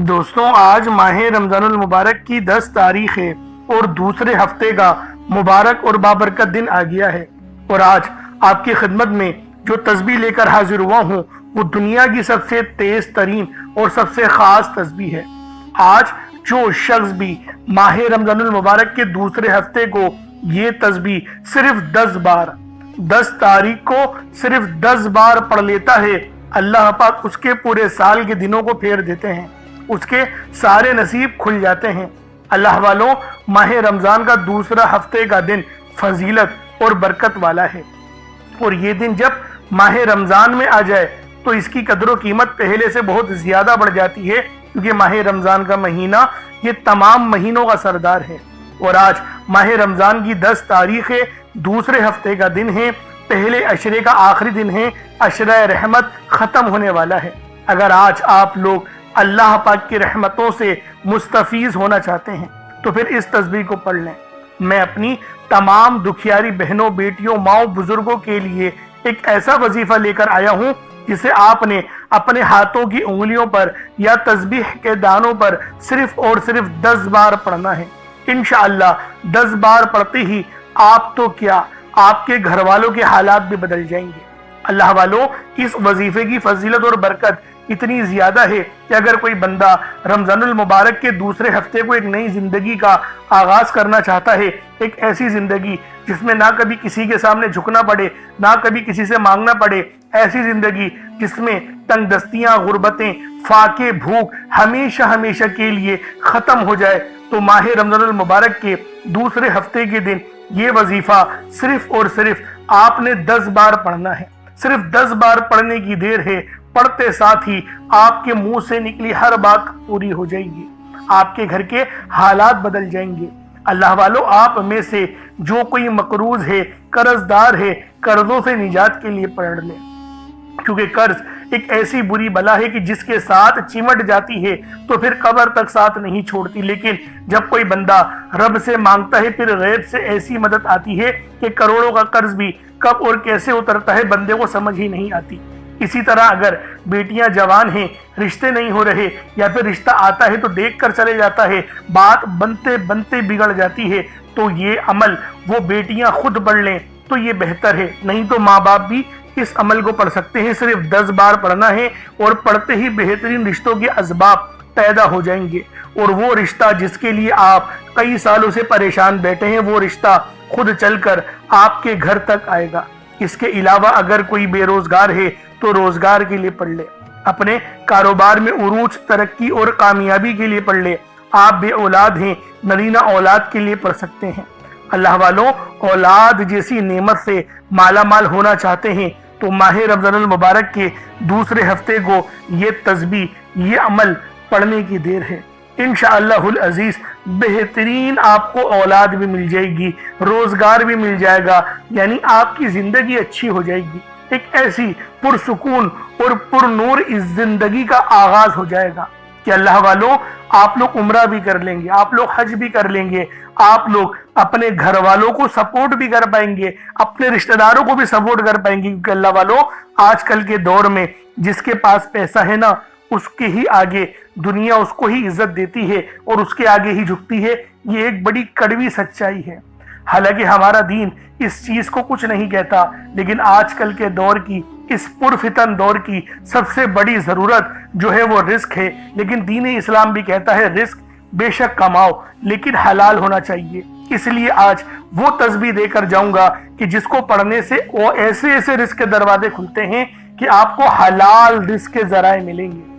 دوستوں، آج ماہ رمضان المبارک کی 10 تاریخ ہے اور دوسرے ہفتے کا مبارک اور بابرکت دن آ گیا ہے۔ اور آج آپ کی خدمت میں جو تسبیح لے کر حاضر ہوا ہوں وہ دنیا کی سب سے تیز ترین اور سب سے خاص تسبیح ہے۔ آج جو شخص بھی ماہ رمضان المبارک کے دوسرے ہفتے کو یہ تسبیح صرف 10 تاریخ کو صرف 10 بار پڑھ لیتا ہے، اللہ پاک اس کے پورے سال کے دنوں کو پھیر دیتے ہیں، اس کے سارے نصیب کھل جاتے ہیں۔ اللہ والوں، ماہ رمضان کا دوسرا ہفتے کا دن فضیلت اور برکت والا ہے، اور یہ دن جب ماہ رمضان میں آ جائے تو اس کی قدر و قیمت پہلے سے بہت زیادہ بڑھ جاتی ہے، کیونکہ ماہ رمضان کا مہینہ یہ تمام مہینوں کا سردار ہے۔ اور آج ماہ رمضان کی 10 تاریخ ہے، دوسرے ہفتے کا دن ہے، پہلے عشرے کا آخری دن ہے، عشرہ رحمت ختم ہونے والا ہے۔ اگر آج آپ لوگ اللہ پاک کی رحمتوں سے مستفیض ہونا چاہتے ہیں تو پھر اس تسبیح کو پڑھ لیں۔ میں اپنی تمام دکھیاری بہنوں، بیٹیوں، ماؤں، بزرگوں کے لیے ایک ایسا وظیفہ لے کر آیا ہوں جسے آپ نے اپنے ہاتھوں کی انگلیوں پر یا تسبیح کے دانوں پر صرف اور صرف 10 بار پڑھنا ہے۔ انشاءاللہ 10 بار پڑھتے ہی آپ تو کیا، آپ کے گھر والوں کے حالات بھی بدل جائیں گے۔ اللہ والوں، اس وظیفے کی فضیلت اور برکت اتنی زیادہ ہے کہ اگر کوئی بندہ رمضان المبارک کے دوسرے ہفتے کو ایک نئی زندگی کا آغاز کرنا چاہتا ہے، ایک ایسی زندگی جس میں نہ کبھی کسی کے سامنے جھکنا پڑے، نہ کبھی کسی سے مانگنا پڑے، ایسی زندگی جس میں تنگ دستیاں، غربتیں، فاقے، بھوک ہمیشہ کے لیے ختم ہو جائے، تو ماہ رمضان المبارک کے دوسرے ہفتے کے دن یہ وظیفہ صرف اور صرف آپ نے 10 بار پڑھنا ہے۔ صرف 10 بار پڑھنے کی دیر ہے، پڑھتے ساتھ ہی آپ کے منہ سے نکلی ہر بات پوری ہو جائے گی، آپ کے گھر کے حالات بدل جائیں گے۔ اللہ والو، آپ میں سے جو کوئی مقروض ہے، قرض دار ہے، قرضوں سے نجات کے لیے پڑھ لیں، کیونکہ قرض ایک ایسی بری بلا ہے کہ جس کے ساتھ چمٹ جاتی ہے تو پھر قبر تک ساتھ نہیں چھوڑتی، لیکن جب کوئی بندہ رب سے مانگتا ہے پھر غیب سے ایسی مدد آتی ہے کہ کروڑوں کا قرض بھی کب اور کیسے اترتا ہے بندے کو سمجھ ہی نہیں آتی۔ اسی طرح اگر بیٹیاں جوان ہیں، رشتے نہیں ہو رہے، یا پھر رشتہ آتا ہے تو دیکھ کر چلے جاتا ہے، بات بنتے بنتے بگڑ جاتی ہے، تو یہ عمل وہ بیٹیاں خود پڑھ لیں تو یہ بہتر ہے، نہیں تو ماں باپ بھی اس عمل کو پڑھ سکتے ہیں۔ صرف 10 بار پڑھنا ہے اور پڑھتے ہی بہترین رشتوں کے اسباب پیدا ہو جائیں گے، اور وہ رشتہ جس کے لیے آپ کئی سالوں سے پریشان بیٹھے ہیں، وہ رشتہ خود چل کر آپ کے گھر تک آئے گا۔ اس کے علاوہ اگر کوئی بے روزگار ہے تو روزگار کے لیے پڑھ لے، اپنے کاروبار میں عروج، ترقی اور کامیابی کے لیے پڑھ لے۔ آپ بے اولاد ہیں، نرینہ اولاد کے لیے پڑھ سکتے ہیں۔ اللہ والوں، اولاد جیسی نعمت سے مالا مال ہونا چاہتے ہیں تو ماہ رمضان المبارک کے دوسرے ہفتے کو یہ تسبیح، یہ عمل پڑھنے کی دیر ہے۔ انشاءاللہ العزیز بہترین آپ کو اولاد بھی مل جائے گی، روزگار بھی مل جائے گا، یعنی آپ کی زندگی اچھی ہو جائے گی، ایک ایسی پرسکون اور پر نور اس زندگی کا آغاز ہو جائے گا کہ اللہ والوں، آپ لوگ عمرہ بھی کر لیں گے، آپ لوگ حج بھی کر لیں گے، آپ لوگ اپنے گھر والوں کو سپورٹ بھی کر پائیں گے، اپنے رشتہ داروں کو بھی سپورٹ کر پائیں گے، کیونکہ اللہ والوں، آج کل کے دور میں جس کے پاس پیسہ ہے نا، اس کے ہی آگے دنیا اس کو ہی عزت دیتی ہے اور اس کے آگے ہی جھکتی ہے۔ یہ ایک بڑی کڑوی سچائی ہے۔ حالانکہ ہمارا دین اس چیز کو کچھ نہیں کہتا، لیکن آج کل کے دور کی، اس پرفتن دور کی سب سے بڑی ضرورت جو ہے وہ رزق ہے، لیکن دین اسلام بھی کہتا ہے رزق بے شک کماؤ لیکن حلال ہونا چاہیے۔ اس لیے آج وہ تسبیح دے کر جاؤں گا کہ جس کو پڑھنے سے وہ ایسے رزق کے دروازے کھلتے ہیں کہ آپ کو حلال رزق کے ذرائع ملیں گے۔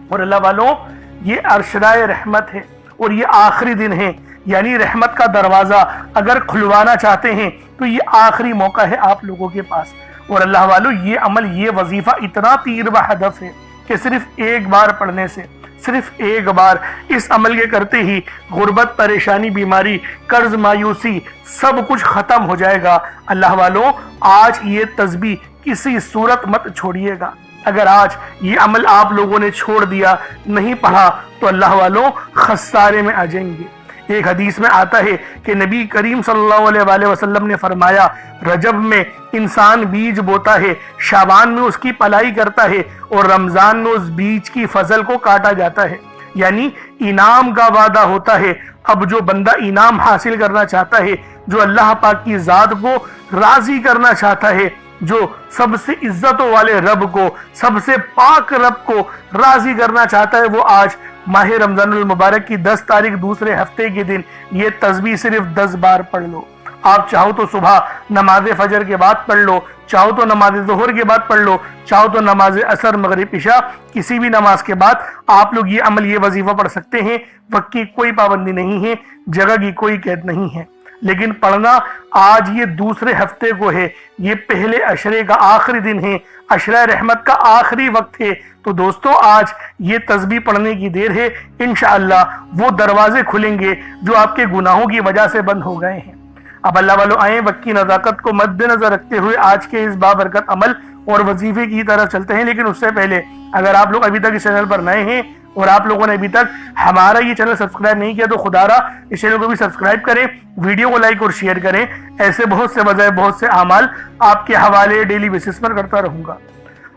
اور اللہ والوں، یہ عشرہ رحمت ہے اور یہ آخری دن ہے، یعنی رحمت کا دروازہ اگر کھلوانا چاہتے ہیں تو یہ آخری موقع ہے آپ لوگوں کے پاس۔ اور اللہ والوں، یہ عمل، یہ وظیفہ اتنا تیر و ہدف ہے کہ صرف ایک بار پڑھنے سے، صرف ایک بار اس عمل کے کرتے ہی غربت، پریشانی، بیماری، قرض، مایوسی سب کچھ ختم ہو جائے گا۔ اللہ والوں، آج یہ تسبیح کسی صورت مت چھوڑیے گا۔ اگر آج یہ عمل آپ لوگوں نے چھوڑ دیا، نہیں پڑھا، تو اللہ والوں خسارے میں آ جائیں گے۔ ایک حدیث میں آتا ہے کہ نبی کریم صلی اللہ علیہ وآلہ وسلم نے فرمایا، رجب میں انسان بیج بوتا ہے، شعبان میں اس کی پلائی کرتا ہے اور رمضان میں اس بیج کی فصل کو کاٹا جاتا ہے۔ یعنی انعام کا وعدہ ہوتا ہے۔ اب جو بندہ انعام حاصل کرنا چاہتا ہے، جو اللہ پاک کی ذات کو راضی کرنا چاہتا ہے، جو سب سے عزتوں والے رب کو، سب سے پاک رب کو راضی کرنا چاہتا ہے، وہ آج ماہ رمضان المبارک کی 10 تاریخ دوسرے ہفتے کے دن یہ تسبیح صرف 10 بار پڑھ لو۔ آپ چاہو تو صبح نماز فجر کے بعد پڑھ لو، چاہو تو نماز ظہر کے بعد پڑھ لو، چاہو تو نماز عصر مغرب عشاء کسی بھی نماز کے بعد آپ لوگ یہ عمل، یہ وظیفہ پڑھ سکتے ہیں۔ وقت کی کوئی پابندی نہیں ہے، جگہ کی کوئی قید نہیں ہے، لیکن پڑھنا آج یہ دوسرے ہفتے کو ہے، یہ پہلے عشرے کا آخری دن ہے، عشرہ رحمت کا آخری وقت ہے۔ تو دوستو آج یہ تسبیح پڑھنے کی دیر ہے، انشاءاللہ وہ دروازے کھلیں گے جو آپ کے گناہوں کی وجہ سے بند ہو گئے ہیں۔ اب اللہ والوں آئیں وقت کی نزاکت کو مد نظر رکھتے ہوئے آج کے اس بابرکت عمل اور وظیفے کی طرف چلتے ہیں۔ لیکن اس سے پہلے اگر آپ لوگ ابھی تک اس چینل پر نئے ہیں اور آپ لوگوں نے ابھی تک ہمارا یہ چینل سبسکرائب نہیں کیا تو خدا را اس چینل کو بھی سبسکرائب کریں، ویڈیو کو لائک اور شیئر کریں۔ ایسے بہت سے وظائف، بہت سے اعمال آپ کے حوالے ڈیلی بیسس پر کرتا رہوں گا۔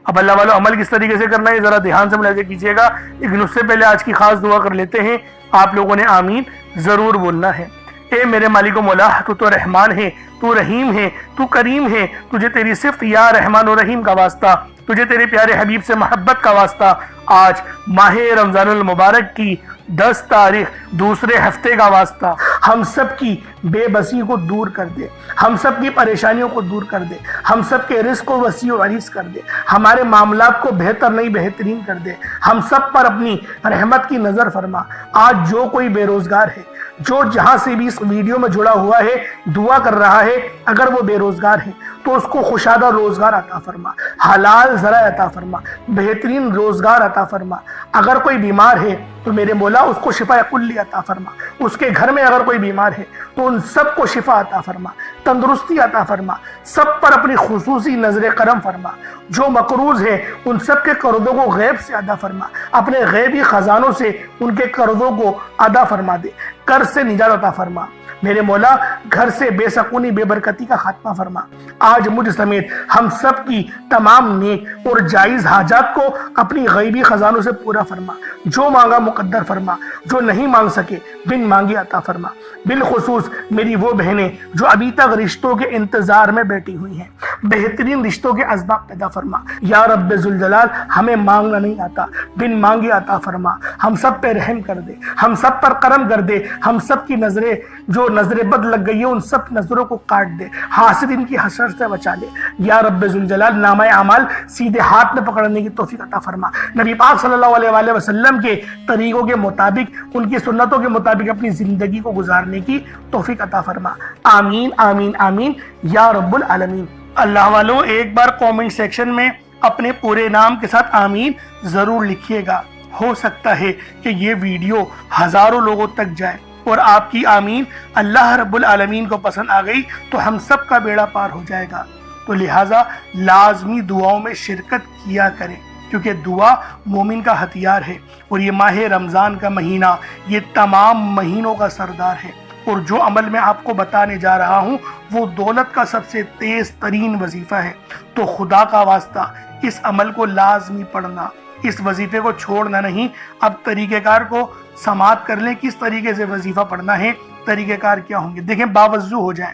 اب اللہ والوں عمل کس طریقے سے کرنا ہے ذرا دھیان سے ملاحظہ کیجیے گا، لیکن اس سے پہلے آج کی خاص دعا کر لیتے ہیں۔ آپ لوگوں نے آمین ضرور بولنا ہے۔ اے میرے مالک و مولا، تو رحمان ہے، تو رحیم ہے، تو کریم ہے، تجھے تیری صفت یا رحمان و رحیم کا واسطہ، تجھے تیرے پیارے حبیب سے محبت کا واسطہ، آج ماہ رمضان المبارک کی 10 تاریخ دوسرے ہفتے کا واسطہ، ہم سب کی بے بسی کو دور کر دے، ہم سب کی پریشانیوں کو دور کر دے، ہم سب کے رزق کو وسیع و عریض کر دے، ہمارے معاملات کو بہتر نہیں بہترین کر دے، ہم سب پر اپنی رحمت کی نظر فرما۔ آج جو کوئی بے روزگار ہے، جو جہاں سے بھی اس ویڈیو میں جڑا ہوا ہے، دعا کر رہا ہے، اگر وہ بے روزگار ہے تو اس کو خوشادہ روزگار عطا فرما، حلال ذرائع عطا فرما، بہترین روزگار عطا فرما۔ اگر کوئی بیمار ہے تو میرے مولا اس کو شفا کلی عطا فرما، اس کے گھر میں اگر کوئی بیمار ہے تو ان سب کو شفا عطا فرما، تندرستی عطا فرما، سب پر اپنی خصوصی نظر کرم فرما۔ جو مقروض ہے ان سب کے قرضوں کو غیب سے ادا فرما، اپنے غیبی خزانوں سے ان کے قرضوں کو ادا فرما دے، قرض سے نجات عطا فرما۔ میرے مولا گھر سے بے سکونی بے برکتی کا خاتمہ فرما۔ آج مجھ سمیت ہم سب کی تمام نیک اور جائز حاجات کو اپنی غیبی خزانوں سے پورا فرما، جو مانگا مقدر فرما، جو نہیں مانگ سکے بن مانگے عطا فرما۔ بالخصوص میری وہ بہنیں جو ابھی تک رشتوں کے انتظار میں بیٹھی ہوئی ہیں، بہترین رشتوں کے اسباب پیدا فرما۔ یا رب ذوالجلال ہمیں مانگنا نہیں آتا، بن مانگے عطا فرما۔ ہم سب پہ رحم کر دے، ہم سب پر کرم کر دے، ہم سب کی نظریں جو نظر بد لگ گئی ہے ان سب نظروں کو کاٹ دے، حاسدین کی حسد سے بچا لے۔ یا رب ذوالجلال نامہ اعمال سیدھے ہاتھ میں پکڑنے کی توفیق عطا فرما۔ نبی پاک صلی اللہ علیہ وآلہ وسلم کے طریقوں کے مطابق، ان کی سنتوں کے مطابق اپنی زندگی کو گزارنے کی توفیق عطا فرما۔ آمین آمین آمین یا رب العالمین۔ اللہ والوں ایک بار کامنٹ سیکشن میں اپنے پورے نام کے ساتھ آمین ضرور لکھیے گا۔ ہو سکتا ہے کہ یہ ویڈیو ہزاروں لوگوں تک جائے اور آپ کی آمین اللہ رب العالمین کو پسند آ گئی تو ہم سب کا بیڑا پار ہو جائے گا۔ تو لہٰذا لازمی دعاؤں میں شرکت کیا کریں، کیونکہ دعا مومن کا ہتھیار ہے، اور یہ ماہ رمضان کا مہینہ یہ تمام مہینوں کا سردار ہے۔ اور جو عمل میں آپ کو بتانے جا رہا ہوں وہ دولت کا سب سے تیز ترین وظیفہ ہے۔ تو خدا کا واسطہ اس عمل کو لازمی پڑھنا، اس وظیفے کو چھوڑنا نہیں۔ اب طریقہ کار کو سماعت کر لیں، کس طریقے سے وظیفہ پڑھنا ہے، طریقہ کار کیا ہوں گے۔ دیکھیں باوضو ہو جائیں،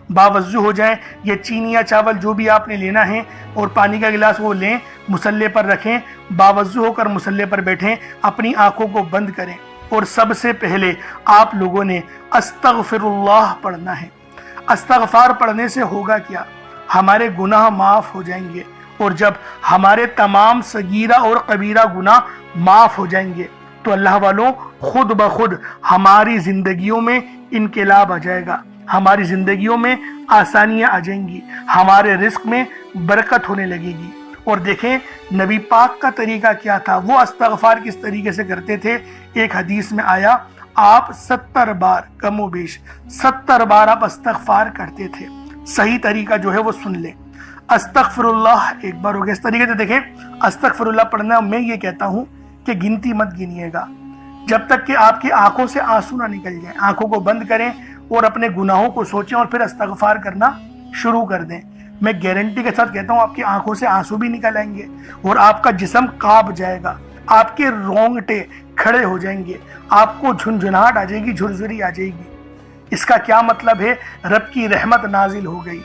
باوضو ہو جائیں، یہ چینی یا چاول جو بھی آپ نے لینا ہے اور پانی کا گلاس وہ لیں، مصلے پر رکھیں، باوضو ہو کر مصلے پر بیٹھیں، اپنی آنکھوں کو بند کریں، اور سب سے پہلے آپ لوگوں نے استغفر اللہ پڑھنا ہے۔ استغفار پڑھنے سے ہوگا کیا؟ ہمارے گناہ معاف ہو جائیں گے، اور جب ہمارے تمام صغیرہ اور کبیرہ گناہ معاف ہو جائیں گے تو اللہ والوں خود بخود ہماری زندگیوں میں انقلاب آ جائے گا، ہماری زندگیوں میں آسانیاں آ جائیں گی، ہمارے رزق میں برکت ہونے لگے گی۔ اور دیکھیں نبی پاک کا طریقہ کیا تھا، وہ استغفار کس طریقے سے کرتے تھے۔ ایک حدیث میں آیا آپ 70 بار کم و بیش 70 بار آپ استغفار کرتے تھے۔ صحیح طریقہ جو ہے وہ سن لیں۔ استغفر اللہ ایک بار ہو گیا، اس طریقے سے دیکھیں استغفر اللہ پڑھنا میں یہ کہتا ہوں کہ گنتی مت گنیے گا جب تک کہ آپ کی آنکھوں سے آنسو نہ نکل جائیں۔ آنکھوں کو بند کریں اور اپنے گناہوں کو سوچیں اور پھر استغفار کرنا شروع کر دیں۔ میں گارنٹی کے ساتھ کہتا ہوں آپ کی آنکھوں سے آنسو بھی نکل آئیں گے اور آپ کا جسم کانپ جائے گا، آپ کے رونگٹے کھڑے ہو جائیں گے، آپ کو جھنجھناہٹ آ جائے گی، جھرجھری آ جائے گی۔ اس کا کیا مطلب ہے؟ رب کی رحمت نازل ہو گئی،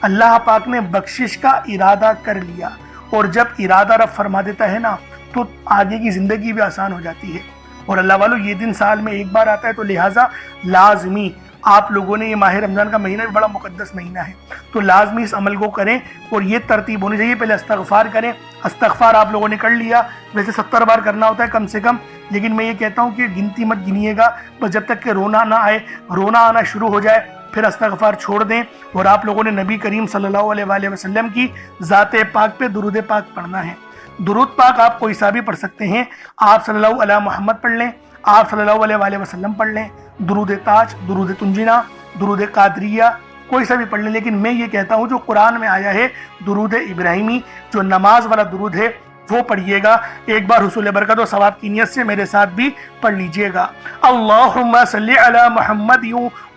اللہ پاک نے بخشش کا ارادہ کر لیا، اور جب ارادہ رب فرما دیتا ہے نا تو آگے کی زندگی بھی آسان ہو جاتی ہے۔ اور اللہ والو، یہ دن سال میں ایک بار آتا ہے، تو لہٰذا لازمی آپ لوگوں نے، یہ ماہ رمضان کا مہینہ بھی بڑا مقدس مہینہ ہے، تو لازمی اس عمل کو کریں، اور یہ ترتیب ہونی چاہیے۔ پہلے استغفار کریں، استغفار آپ لوگوں نے کر لیا، ویسے 70 بار کرنا ہوتا ہے کم سے کم، لیکن میں یہ کہتا ہوں کہ گنتی مت گنیے گا، بس جب تک کہ رونا نہ آئے، رونا آنا شروع ہو جائے پھر استغفار چھوڑ دیں۔ اور آپ لوگوں نے نبی کریم صلی اللہ علیہ وآلہ وسلم کی ذات پاک پہ درود پاک پڑھنا ہے۔ درود پاک آپ کوئی سا بھی پڑھ سکتے ہیں، آپ صلی اللہ علیہ محمد پڑھ لیں، آپ صلی اللہ علیہ وآلہ وسلم پڑھ لیں، درود تاج، درود تنجینا، درود قادریہ، کوئی سا بھی پڑھ لیں، لیکن میں یہ کہتا ہوں جو قرآن میں آیا ہے درود ابراہیمی، جو نماز والا درود ہے وہ پڑھیے گا۔ ایک بار حصول برکت و ثواب کی نیت سے میرے ساتھ بھی پڑھ لیجئے گا۔ اللہم صلی علی محمد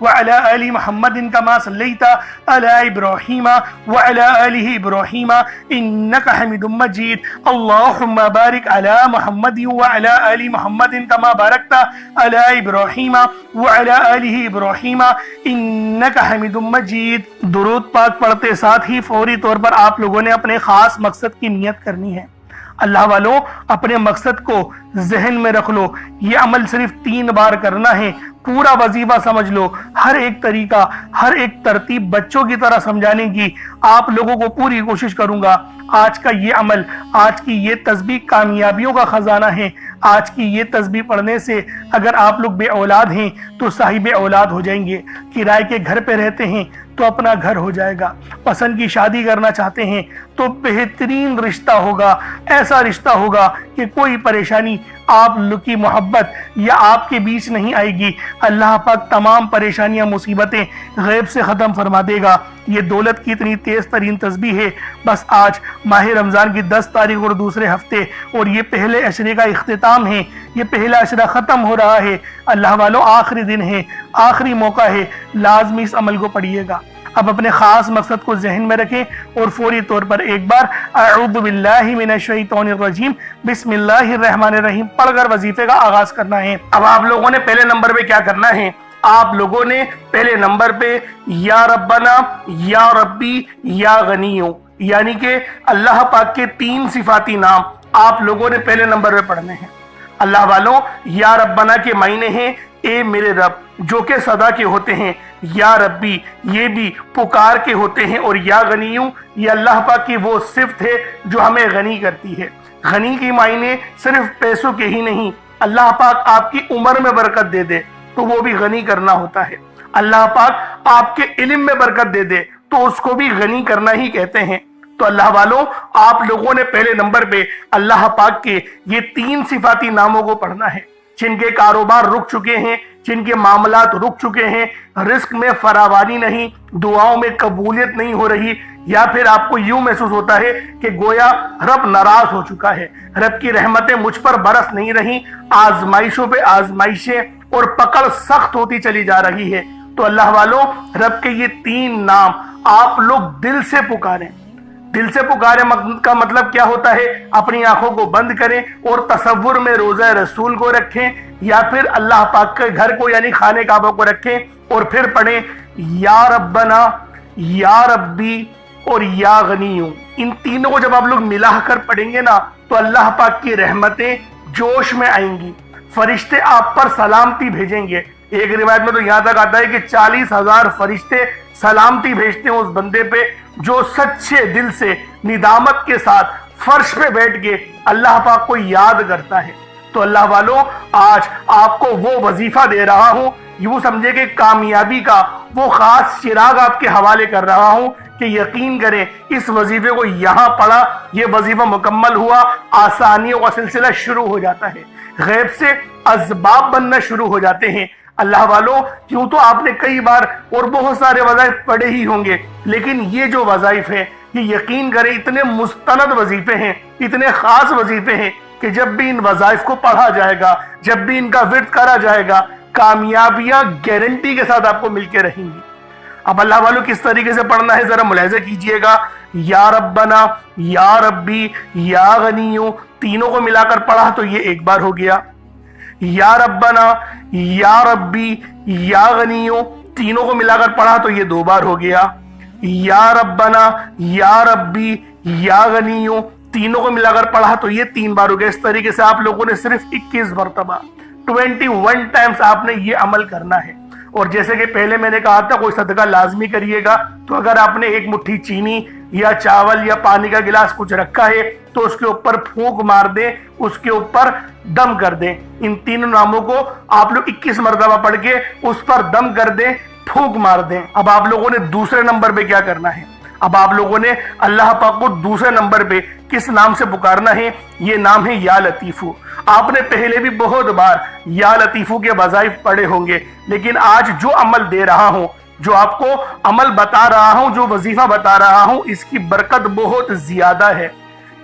وعلی آل محمد کما صلیت علی ابراہیم وعلی آل ابراہیم انکا حمید مجید۔ اللہم بارک علی محمد وعلی آل محمد کما بارکت علی ابراہیم وعلی آل ابراہیم انکا حمید مجید۔ درود پاک پڑھتے ساتھ ہی فوری طور پر آپ لوگوں نے اپنے خاص مقصد کی نیت کرنی ہے۔ اللہ والوں، اپنے مقصد کو ذہن میں رکھ لو، یہ عمل صرف 3 بار کرنا ہے، پورا وظیفہ سمجھ لو، ہر ایک طریقہ، ہر ایک ترتیب بچوں کی طرح سمجھانے کی آپ لوگوں کو پوری کوشش کروں گا۔ آج کا یہ عمل، آج کی یہ تسبیح کامیابیوں کا خزانہ ہے۔ آج کی یہ تسبیح پڑھنے سے اگر آپ لوگ بے اولاد ہیں تو صاحب اولاد ہو جائیں گے، کرائے کے گھر پہ رہتے ہیں تو اپنا گھر ہو جائے گا، پسند کی شادی کرنا چاہتے ہیں تو بہترین رشتہ ہوگا، ایسا رشتہ ہوگا کہ کوئی پریشانی آپ لوگ کی محبت یا آپ کے بیچ نہیں آئے گی۔ اللہ پاک تمام پریشانیاں، مصیبتیں غیب سے ختم فرما دے گا۔ یہ دولت کی اتنی تیز ترین تسبیح ہے۔ بس آج ماہ رمضان کی 10 تاریخ اور دوسرے ہفتے، اور یہ پہلے عشرے کا اختتام ہے، یہ پہلا عشرہ ختم ہو رہا ہے۔ اللہ والوں، آخری دن ہے، آخری موقع ہے، لازمی اس عمل کو پڑھیے گا۔ اب اپنے خاص مقصد کو ذہن میں رکھیں اور فوری طور پر ایک بار اعوذ باللہ من الشیطان الرجیم بسم اللہ الرحمن الرحیم پڑھ کر وظیفے کا آغاز کرنا ہے۔ اب آپ لوگوں نے پہلے نمبر پہ کیا کرنا ہے؟ آپ لوگوں نے پہلے نمبر پہ یا ربنا، یا ربی، یا غنیو، یعنی کہ اللہ پاک کے 3 صفاتی نام آپ لوگوں نے پہلے نمبر پہ پڑھنے ہیں۔ اللہ والوں، یا ربنا کے معنی ہیں اے میرے رب، جو کہ صدا کے ہوتے ہیں، یا ربی یہ بھی پکار کے ہوتے ہیں، اور یا غنیوں یہ اللہ پاک کی وہ صفت ہے جو ہمیں غنی کرتی ہے۔ غنی کی معنی صرف پیسوں کے ہی نہیں، اللہ پاک آپ کی عمر میں برکت دے دے تو وہ بھی غنی کرنا ہوتا ہے۔ اللہ پاک آپ کے علم میں برکت دے دے تو اس کو بھی غنی کرنا ہی کہتے ہیں۔ تو اللہ والوں، آپ لوگوں نے پہلے نمبر پہ اللہ پاک کے یہ 3 صفاتی ناموں کو پڑھنا ہے۔ جن کے کاروبار رک چکے ہیں، جن کے معاملات رک چکے ہیں، رزق میں فراوانی نہیں، دعاؤں میں قبولیت نہیں ہو رہی، یا پھر آپ کو یوں محسوس ہوتا ہے کہ گویا رب ناراض ہو چکا ہے، رب کی رحمتیں مجھ پر برس نہیں رہی، آزمائشوں پہ آزمائشیں اور پکڑ سخت ہوتی چلی جا رہی ہے، تو اللہ والوں، رب کے یہ 3 نام آپ لوگ دل سے پکاریں۔ دل سے پکارے کا مطلب کیا ہوتا ہے؟ اپنی آنکھوں کو بند کریں اور تصور میں روضہ رسول کو رکھیں، یا پھر اللہ پاک کے گھر کو یعنی خانہ کعبہ کو رکھیں، اور پھر پڑھیں یا ربنا، یا ربی اور یا غنیوں۔ ان تینوں کو جب آپ لوگ ملا کر پڑھیں گے نا تو اللہ پاک کی رحمتیں جوش میں آئیں گی، فرشتے آپ پر سلامتی بھیجیں گے۔ ایک روایت میں تو یہاں تک آتا ہے کہ 40,000 فرشتے سلامتی بھیجتے ہیں اس بندے پہ جو سچے دل سے ندامت کے ساتھ فرش پہ بیٹھ کے اللہ پاک کو یاد کرتا ہے۔ تو اللہ والوں، آج آپ کو وہ وظیفہ دے رہا ہوں، یوں سمجھے کہ کامیابی کا وہ خاص چراغ آپ کے حوالے کر رہا ہوں کہ یقین کریں اس وظیفے کو یہاں پڑھا، یہ وظیفہ مکمل ہوا، آسانیوں کا سلسلہ شروع ہو جاتا ہے، غیب سے اسباب بننا شروع ہو جاتے ہیں۔ اللہ والوں، کیوں تو آپ نے کئی بار اور بہت سارے وظائف پڑھے ہی ہوں گے، لیکن یہ جو وظائف ہیں یہ یقین کریں اتنے مستند وظیفے ہیں، اتنے خاص وظیفے ہیں کہ جب بھی ان وظائف کو پڑھا جائے گا، جب بھی ان کا ورد کرا جائے گا، کامیابیاں گارنٹی کے ساتھ آپ کو مل کے رہیں گی۔ اب اللہ والوں کس طریقے سے پڑھنا ہے ذرا ملاحظہ کیجئے گا۔ یا ربنا، یا ربی، یا غنیو، تینوں کو ملا کر پڑھا تو یہ ایک بار ہو گیا۔ یا ربنا، یا ربی، یا غنیو، تینوں کو ملا کر پڑھا تو یہ دو بار ہو گیا۔ یا ربنا، یا ربی، یا غنیو، تینوں کو ملا کر پڑھا تو یہ تین بار ہو گیا۔ اس طریقے سے آپ لوگوں نے صرف 21 مرتبہ 21 ٹائمز آپ نے یہ عمل کرنا ہے۔ اور جیسے کہ پہلے میں نے کہا تھا کوئی صدقہ لازمی کریے گا، تو اگر آپ نے ایک مٹھی چینی یا چاول یا پانی کا گلاس کچھ رکھا ہے تو اس کے اوپر پھونک مار دیں، اس کے اوپر دم کر دیں۔ ان تینوں ناموں کو آپ لوگ 21 مرتبہ پڑھ کے اس پر دم کر دیں، پھونک مار دیں۔ اب آپ لوگوں نے دوسرے نمبر پہ کیا کرنا ہے؟ اب آپ لوگوں نے اللہ پاک کو دوسرے نمبر پہ کس نام سے پکارنا ہے؟ یہ نام ہے یا لطیفو۔ آپ نے پہلے بھی بہت بار یا لطیفو کے وظائف پڑھے ہوں گے، لیکن آج جو عمل دے رہا ہوں، جو آپ کو عمل بتا رہا ہوں، جو وظیفہ بتا رہا ہوں، اس کی برکت بہت زیادہ ہے۔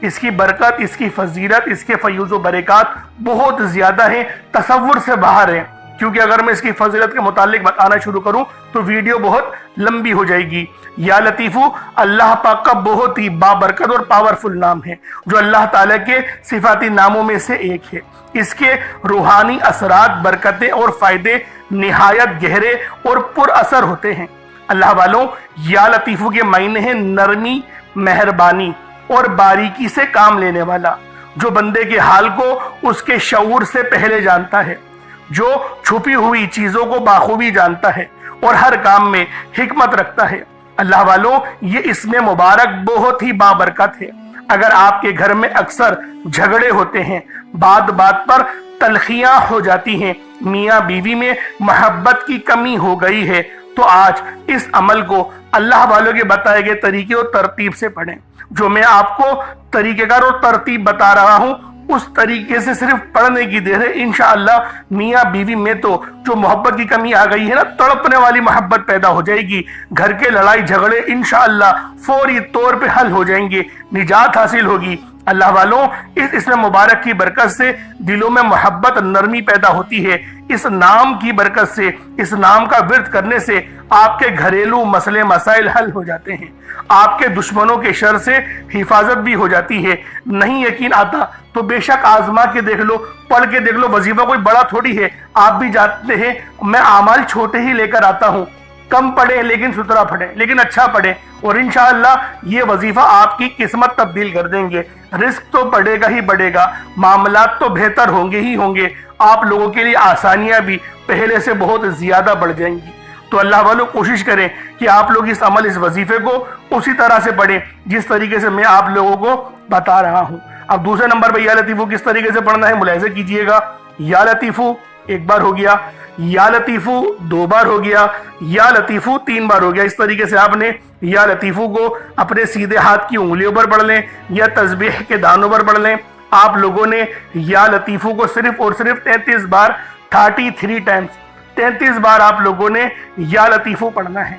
اس کی برکت، اس کی فضیلت، اس کے فیوز و برکات بہت زیادہ ہیں، تصور سے باہر ہیں۔ کیونکہ اگر میں اس کی فضیلت کے متعلق بتانا شروع کروں تو ویڈیو بہت لمبی ہو جائے گی۔ یا لطیفو اللہ پاک کا بہت ہی بابرکت اور پاورفل نام ہے، جو اللہ تعالیٰ کے صفاتی ناموں میں سے ایک ہے۔ اس کے روحانی اثرات، برکتیں اور فائدے نہایت گہرے اور پر اثر ہوتے ہیں۔ اللہ والوں، یا لطیفو کے معنی ہیں نرمی، مہربانی اور باریکی سے کام لینے والا، جو بندے کے حال کو اس کے شعور سے پہلے جانتا ہے، جو چھپی ہوئی چیزوں کو بخوبی جانتا ہے اور ہر کام میں حکمت رکھتا ہے۔ اللہ والوں، یہ اسم مبارک بہت ہی بابرکت ہے۔ اگر آپ کے گھر میں اکثر جھگڑے ہوتے ہیں، بات بات پر تلخیاں ہو جاتی ہیں، میاں بیوی میں محبت کی کمی ہو گئی ہے، تو آج اس عمل کو اللہ والوں کے بتائے گئے طریقے اور ترتیب سے پڑھیں۔ جو میں آپ کو طریقہ کار اور ترتیب بتا رہا ہوں، اس طریقے سے صرف پڑھنے کی دیر ہے۔ انشاءاللہ میاں بیوی میں تو جو محبت کی کمی آ گئی ہے نا، تڑپنے والی محبت پیدا ہو جائے گی۔ گھر کے لڑائی جھگڑے انشاءاللہ فوری طور پہ حل ہو جائیں گے، نجات حاصل ہوگی۔ اللہ والوں، اس اسم مبارک کی برکت سے دلوں میں محبت، نرمی پیدا ہوتی ہے۔ اس نام کی برکت سے، اس نام کا ورد کرنے سے آپ کے گھریلو مسئلے مسائل حل ہو جاتے ہیں، آپ کے دشمنوں کے شر سے حفاظت بھی ہو جاتی ہے۔ نہیں یقین آتا تو بے شک آزما کے دیکھ لو، پڑھ کے دیکھ لو۔ وظیفہ کوئی بڑا تھوڑی ہے، آپ بھی جانتے ہیں میں اعمال چھوٹے ہی لے کر آتا ہوں۔ کم پڑھیں لیکن ستھرا پڑھیں، لیکن اچھا پڑھیں، اور انشاءاللہ یہ وظیفہ آپ کی قسمت تبدیل کر دیں گے۔ رزق تو بڑھے گا ہی بڑھے گا، معاملات تو بہتر ہوں گے ہی ہوں گے، آپ لوگوں کے لیے آسانیاں بھی پہلے سے بہت زیادہ بڑھ جائیں گی۔ تو اللہ والوں، کوشش کریں کہ آپ لوگ اس عمل، اس وظیفے کو اسی طرح سے پڑھیں جس طریقے سے میں آپ لوگوں کو بتا رہا ہوں۔ اب دوسرے نمبر پہ یا لطیفو کس طریقے سے پڑھنا ہے ملاحظہ کیجئے گا۔ یا لطیفو ایک بار ہو گیا، یا لطیفو دو بار ہو گیا، یا لطیفو تین بار ہو گیا۔ اس طریقے سے آپ نے یا لطیفو کو اپنے سیدھے ہاتھ کی انگلیوں پر پڑھ لیں یا تسبیح کے دانوں پر پڑھ لیں۔ آپ لوگوں نے یا لطیفو کو صرف اور صرف 33 بار 33 ٹائمز 33 بار آپ لوگوں نے یا لطیفو پڑھنا ہے۔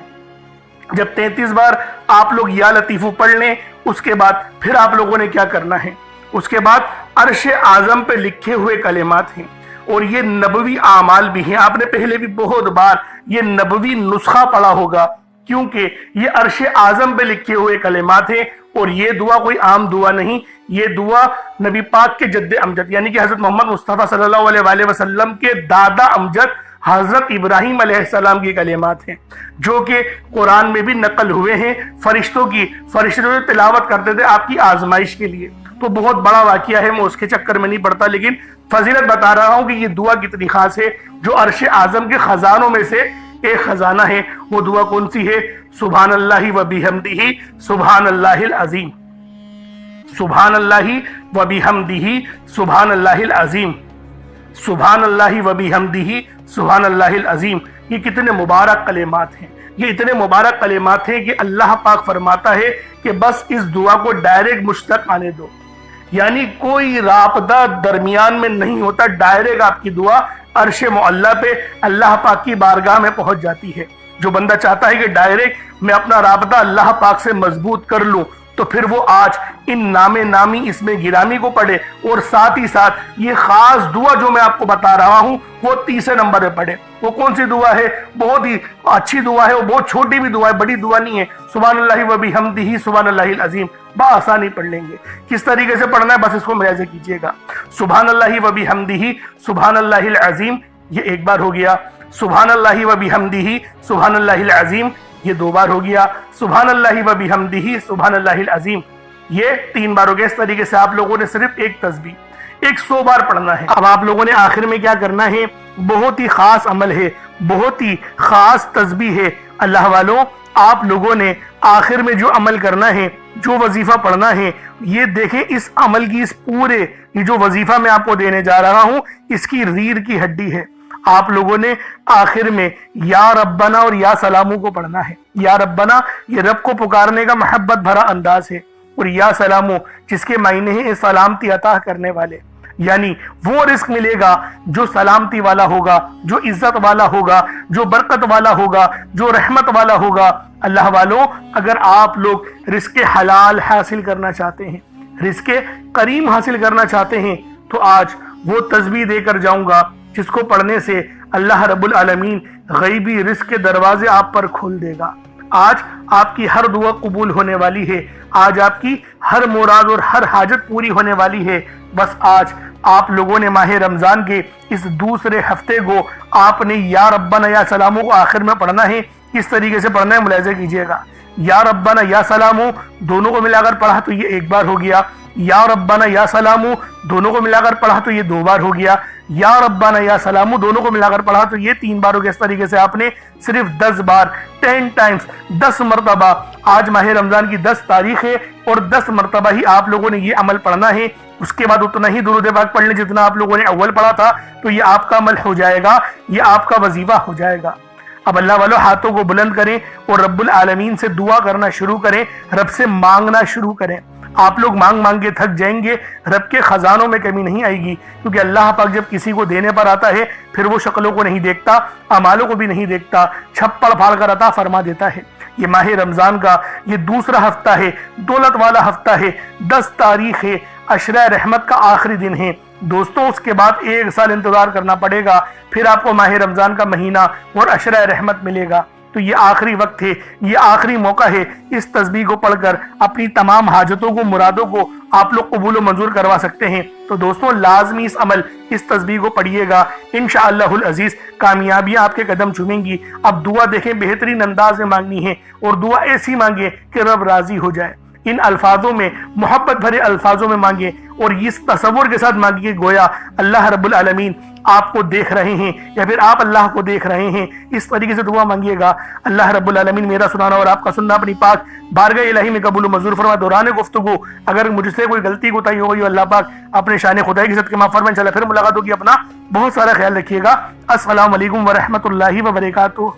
جب 33 بار آپ لوگ یا لطیفو پڑھ لیں، اس کے بعد پھر آپ لوگوں نے کیا کرنا ہے؟ اس کے بعد عرش اعظم پہ لکھے ہوئے کلمات ہیں، اور یہ نبوی اعمال بھی ہیں۔ آپ نے پہلے بھی بہت بار یہ نبوی نسخہ پڑھا ہوگا، کیونکہ یہ عرش اعظم پہ لکھے ہوئے کلمات ہیں، اور یہ دعا کوئی عام دعا نہیں، یہ دعا نبی پاک کے جد امجد یعنی کہ حضرت محمد مصطفیٰ صلی اللہ علیہ وآلہ وسلم کے دادا امجد حضرت ابراہیم علیہ السلام کی کلمات ہیں، جو کہ قرآن میں بھی نقل ہوئے ہیں۔ فرشتے جو تلاوت کرتے تھے آپ کی آزمائش کے لیے، تو بہت بڑا واقعہ ہے، میں اس کے چکر میں نہیں پڑتا، لیکن فضیلت بتا رہا ہوں کہ یہ دعا کتنی خاص ہے، جو عرش اعظم کے خزانوں میں سے ایک خزانہ ہے۔ وہ دعا کون سی ہے؟ سبحان اللہ و بحمدہ سبحان اللہ العظیم، سبحان اللہ و بحمدہ سبحان اللہ العظیم، سبحان اللہ و بحمدہ سبحان اللہ العظیم۔ یہ کتنے مبارک کلمات ہیں، یہ اتنے مبارک کلمات ہیں کہ اللہ پاک فرماتا ہے کہ بس اس دعا کو ڈائریکٹ مجھ تک آنے دو، یعنی کوئی رابطہ درمیان میں نہیں ہوتا، ڈائریکٹ آپ کی دعا عرش معلیٰ پہ اللہ پاک کی بارگاہ میں پہنچ جاتی ہے۔ جو بندہ چاہتا ہے کہ ڈائریکٹ میں اپنا رابطہ اللہ پاک سے مضبوط کر لوں، تو پھر وہ آج ان نام نامی اس میں گرامی کو پڑھے، اور ساتھ ہی ساتھ یہ خاص دعا جو میں آپ کو بتا رہا ہوں وہ تیسرے نمبر پہ پڑھے۔ وہ کون سی دعا ہے؟ بہت ہی اچھی دعا ہے، وہ بہت چھوٹی بھی دعا ہے، بڑی دعا نہیں ہے۔ سبحان اللہ و بحمدہ سبحان اللہ العظیم بآسانی پڑھ لیں گے۔ کس طریقے سے پڑھنا ہے بس اس کو ملاحظہ کیجئے گا۔ سبحان اللہ و بحمدہ سبحان اللہ العظیم، یہ ایک بار ہو گیا۔ سبحان اللہ و بحمدہ سبحان اللہ العظیم، یہ دو بار ہو گیا۔ سبحان اللہ و بحمدہ سبحان اللہ العظیم، یہ تین بار ہو گیا۔ اس طریقے سے آپ لوگوں نے صرف ایک تسبیح 100 بار پڑھنا ہے۔ اب آپ لوگوں نے آخر میں کیا کرنا ہے؟ بہت ہی خاص عمل ہے، بہت ہی خاص تسبیح ہے۔ اللہ والوں، آپ لوگوں نے آخر میں جو عمل کرنا ہے، جو وظیفہ پڑھنا ہے، یہ دیکھیں اس عمل کی، اس پورے یہ جو وظیفہ میں آپ کو دینے جا رہا ہوں، اس کی ریڑھ کی ہڈی ہے۔ آپ لوگوں نے آخر میں یا ربنا اور یا سلامو کو پڑھنا ہے۔ یا ربنا یہ رب کو پکارنے کا محبت بھرا انداز ہے، اور یا سلامو جس کے معنی ہیں سلامتی عطا کرنے والے، یعنی وہ رزق ملے گا جو سلامتی والا ہوگا، جو عزت والا ہوگا، جو برکت والا ہوگا، جو رحمت والا ہوگا۔ اللہ والوں، اگر آپ لوگ رزق حلال حاصل کرنا چاہتے ہیں، رزق کریم حاصل کرنا چاہتے ہیں، تو آج وہ تسبیح دے کر جاؤں گا جس کو پڑھنے سے اللہ رب العالمین غیبی رزق کے دروازے آپ پر کھول دے گا۔ آج آپ کی ہر دعا قبول ہونے والی ہے، آج آپ کی ہر مراد اور ہر حاجت پوری ہونے والی ہے۔ بس آج آپ لوگوں نے ماہ رمضان کے اس دوسرے ہفتے کو آپ نے یا ربنا یا سلامو کو آخر میں پڑھنا ہے۔ کس طریقے سے پڑھنا ہے ملاحظہ کیجئے گا۔ یا ربنا یا سلامو دونوں کو ملا کر پڑھا تو یہ ایک بار ہو گیا۔ یا ربنا یا سلامو دونوں کو ملا کر پڑھا تو یہ دو بار ہو گیا۔ یا ربنا یا سلامو دونوں کو ملا کر پڑھا تو یہ تین بار ہو گیا۔ اس طریقے سے آپ نے صرف 10 بار 10 ٹائمز 10 مرتبہ، آج ماہ رمضان کی 10 تاریخ ہے اور 10 مرتبہ ہی آپ لوگوں نے یہ عمل پڑھنا ہے۔ اس کے بعد اتنا ہی درود پاک پڑھ لیں جتنا آپ لوگوں نے اول پڑھا تھا، تو یہ آپ کا عمل ہو جائے گا، یہ آپ کا وظیفہ ہو جائے گا۔ اب اللہ والوں ہاتھوں کو بلند کریں اور رب العالمین سے دعا کرنا شروع کریں، رب سے مانگنا شروع کریں۔ آپ لوگ مانگ مانگ کے تھک جائیں گے، رب کے خزانوں میں کمی نہیں آئے گی، کیونکہ اللہ پاک جب کسی کو دینے پر آتا ہے پھر وہ شکلوں کو نہیں دیکھتا، اعمالوں کو بھی نہیں دیکھتا، چھپڑ پھاڑ کر عطا فرما دیتا ہے۔ یہ ماہ رمضان کا یہ دوسرا ہفتہ ہے، دولت والا ہفتہ ہے، 10 تاریخ ہے، عشرہ رحمت کا آخری دن ہے۔ دوستوں اس کے بعد 1 سال انتظار کرنا پڑے گا، پھر آپ کو ماہ رمضان کا مہینہ اور عشرہ رحمت ملے گا۔ تو یہ آخری وقت ہے، یہ آخری موقع ہے، اس تسبیح کو پڑھ کر اپنی تمام حاجتوں کو، مرادوں کو آپ لوگ قبول و منظور کروا سکتے ہیں۔ تو دوستوں لازمی اس عمل، اس تسبیح کو پڑھیے گا، انشاءاللہ العزیز کامیابیاں آپ کے قدم چومیں گی۔ اب دعا دیکھیں بہترین انداز میں مانگنی ہے، اور دعا ایسی مانگے کہ رب راضی ہو جائے۔ ان الفاظوں میں، محبت بھرے الفاظوں میں مانگے، اور اس تصور کے ساتھ مانگیے گویا اللہ رب العالمین آپ کو دیکھ رہے ہیں یا پھر آپ اللہ کو دیکھ رہے ہیں۔ اس طریقے سے دعا مانگیے گا۔ اللہ رب العالمین میرا سنانا اور آپ کا سننا اپنی پاک بارگاہ الہی میں قبول و منظور فرما۔ دوران گفتگو اگر مجھ سے کوئی غلطی کوتاہی ہو گئی، اللہ پاک اپنے شان خدائی کی عزت کے معاف فرمائے۔ انشاءاللہ پھر ملاقات ہوگی۔ اپنا بہت سارا خیال رکھیے گا۔ السلام علیکم ورحمۃ اللہ وبرکاتہ۔